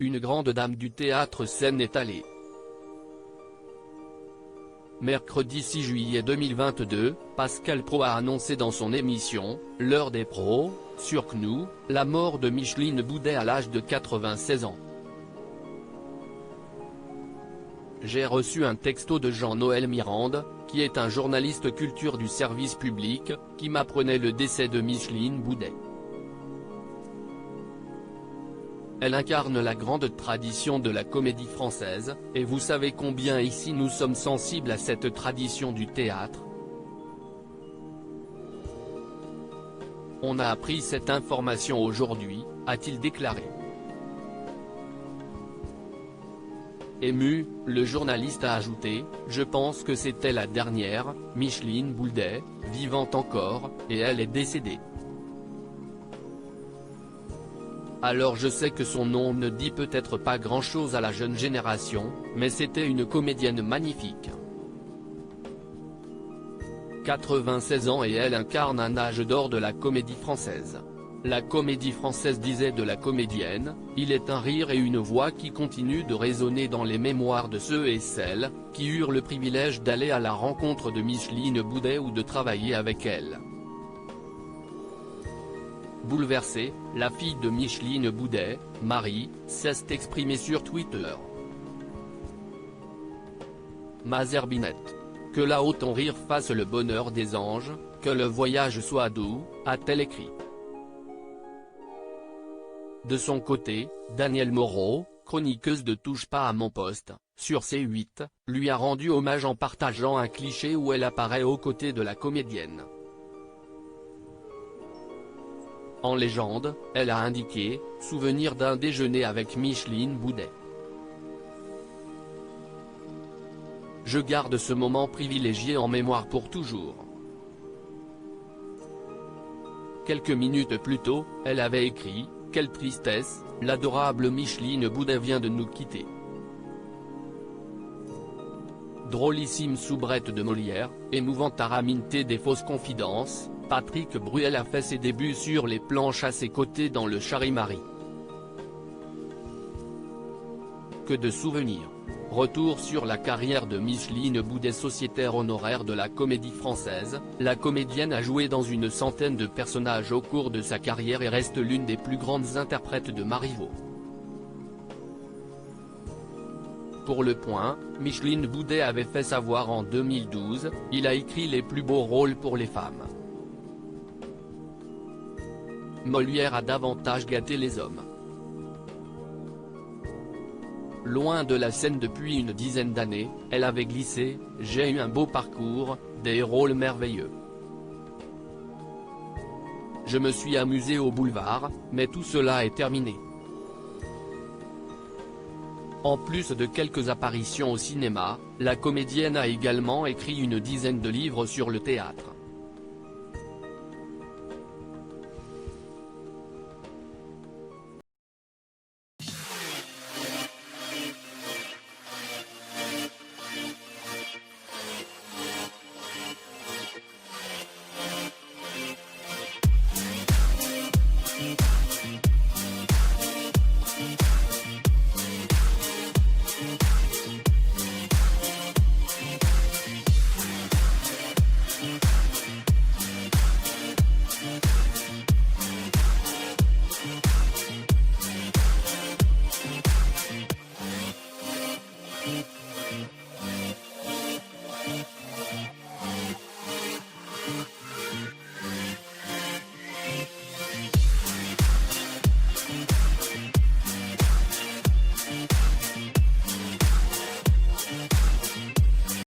une grande dame du théâtre scène est allée. Mercredi 6 juillet 2022, Pascal Praud a annoncé dans son émission « L'heure des pros » sur CNOO, la mort de Micheline Boudet à l'âge de 96 ans. J'ai reçu un texto de Jean-Noël Mirande, qui est un journaliste culture du service public, qui m'apprenait le décès de Micheline Boudet. Elle incarne la grande tradition de la comédie française, et vous savez combien ici nous sommes sensibles à cette tradition du théâtre. On a appris cette information aujourd'hui, a-t-il déclaré. Ému, le journaliste a ajouté « Je pense que c'était la dernière, Micheline Boudet, vivante encore, et elle est décédée. Alors je sais que son nom ne dit peut-être pas grand-chose à la jeune génération, mais c'était une comédienne magnifique. 96 ans et elle incarne un âge d'or de la comédie française. La comédie française disait de la comédienne, il est un rire et une voix qui continuent de résonner dans les mémoires de ceux et celles, qui eurent le privilège d'aller à la rencontre de Micheline Boudet ou de travailler avec elle. Bouleversée, la fille de Micheline Boudet, Marie, s'est exprimée sur Twitter. Mazerbinette. Que là-haut ton rire fasse le bonheur des anges, que le voyage soit doux, a-t-elle écrit. De son côté, Danielle Moreau, chroniqueuse de Touche pas à mon poste, sur C8, lui a rendu hommage en partageant un cliché où elle apparaît aux côtés de la comédienne. En légende, elle a indiqué « Souvenir d'un déjeuner avec Micheline Boudet. Je garde ce moment privilégié en mémoire pour toujours. » Quelques minutes plus tôt, elle avait écrit « Quelle tristesse, l'adorable Micheline Boudet vient de nous quitter. » Drôlissime soubrette de Molière, émouvante araminté des fausses confidences, Patrick Bruel a fait ses débuts sur les planches à ses côtés dans le Charivari. Que de souvenirs. Retour sur la carrière de Micheline Boudet, sociétaire honoraire de la comédie française, la comédienne a joué dans une centaine de personnages au cours de sa carrière et reste l'une des plus grandes interprètes de Marivaux. Pour Le Point, Micheline Boudet avait fait savoir en 2012, il a écrit les plus beaux rôles pour les femmes. Molière a davantage gâté les hommes. Loin de la scène depuis une dizaine d'années, elle avait glissé « J'ai eu un beau parcours, des rôles merveilleux. Je me suis amusée au boulevard, mais tout cela est terminé. » En plus de quelques apparitions au cinéma, la comédienne a également écrit une dizaine de livres sur le théâtre.